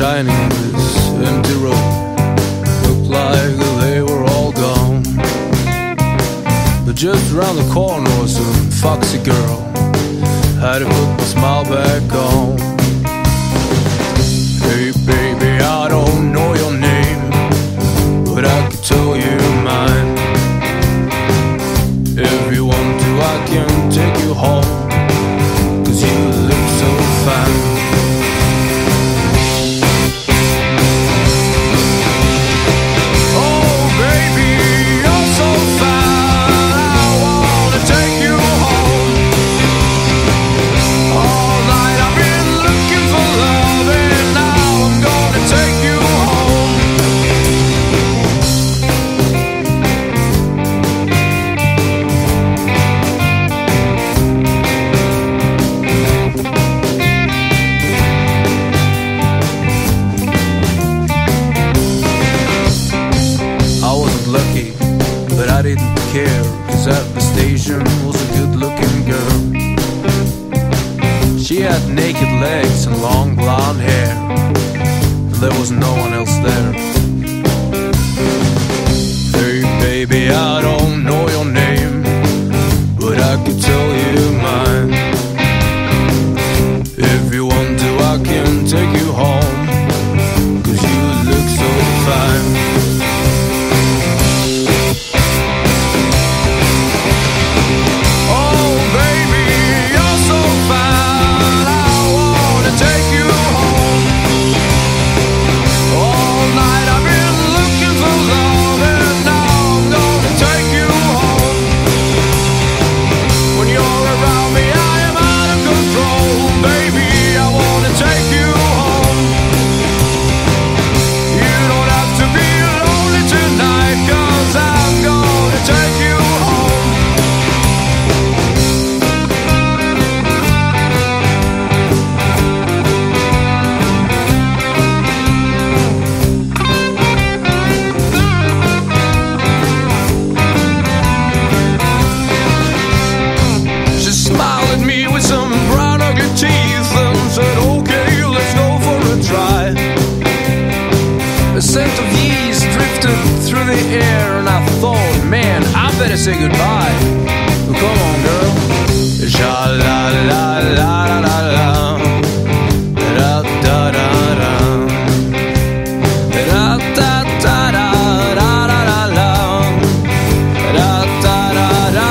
shining on this empty road. Looked like they were all gone, but just around the corner was a foxy girl. Had to put my smile back on. Hey baby, I don't know your name, but I could tell you mine. If you want to, I can take you home, 'cause you look so fine. Lucky, but I didn't care, 'cause at the station was a good-looking girl. She had naked legs and long blonde hair, and there was no one else there. Hey baby, I don't know your name, but I could tell you mine. If you want to, I can take you home, 'cause you look so fine. Say goodbye. Well, come on, girl. Sha la la la la la da da da da da da da da da da da da da da.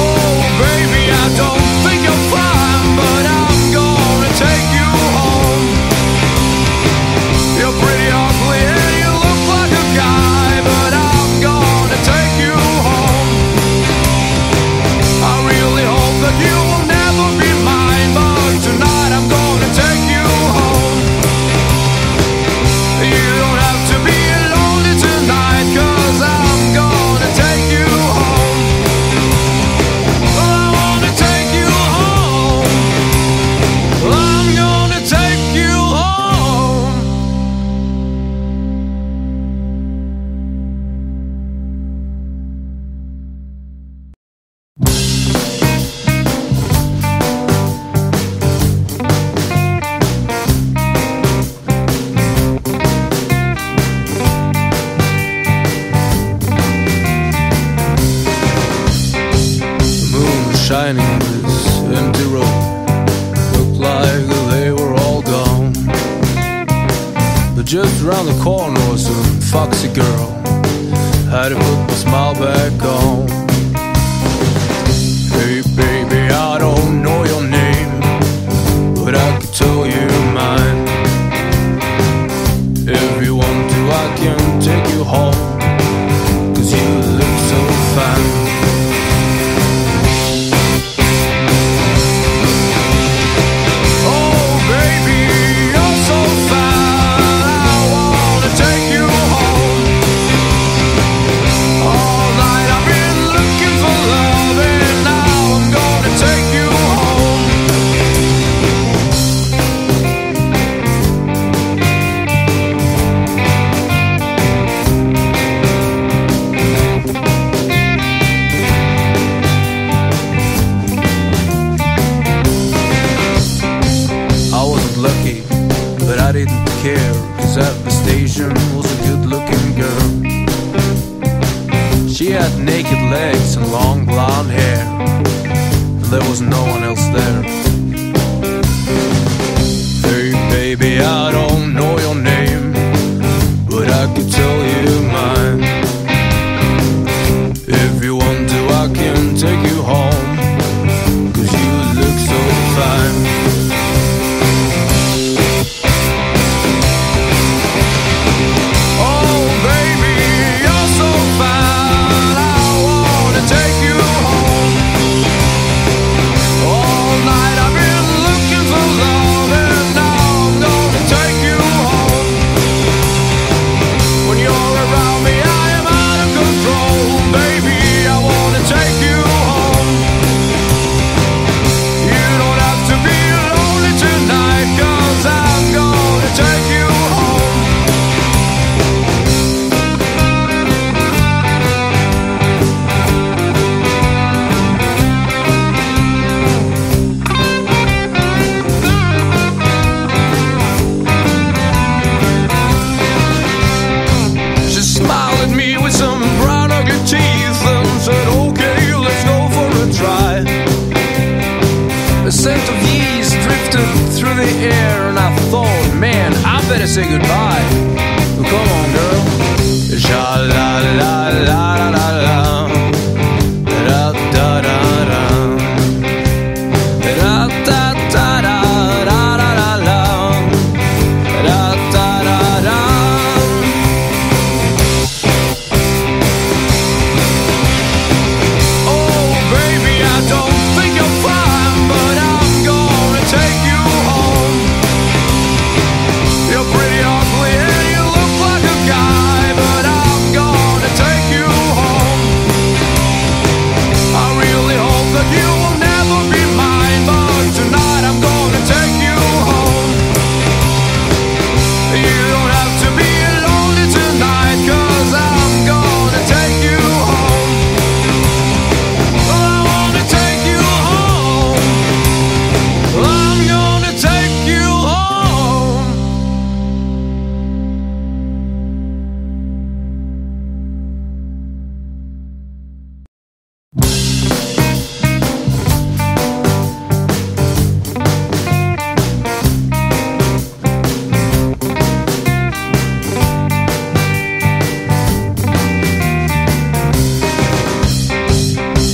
Oh baby, I don't think you're fine, but I'm gonna take you home. You're pretty ugly and you look like a guy, but I'm gonna take you home. I really hope that you will never be mine, but tonight I'm gonna take you home. You don't have to be lonely tonight, 'cause I'm gonna take you home. I wanna take you home. I'm gonna take you home. Shining on this empty road. Looked like they were all gone, but just around the corner was a foxy girl. Had to put my smile back on. Hey baby, I don't know your name, but I could tell you mine. If you want to, I can take you home, 'cause you look so fine. All night I've been looking A scent of yeast drifted through the air, and I thought, man, I better say goodbye. Well, come on, girl. Sha-la-la-la-la-la-la, da-da-da-da-da, da-da-da-da-da-da-da, da-da-da-da. Oh, baby, I don't think you're fine, but I'm gonna take you home. You're pretty ugly and you look like a guy, but I'm gonna take you home. I really hope that you will never be mine, but tonight I'm gonna take you home. You don't have to be lonely tonight, 'cause I'm gonna take you home. I wanna take you home. I'm gonna take you home.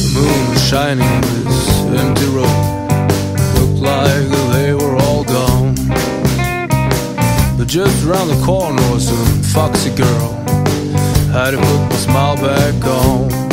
The moon was shining on this empty road. Looked like they were all gone. But just around the corner was a foxy girl. Had to put the smile back on.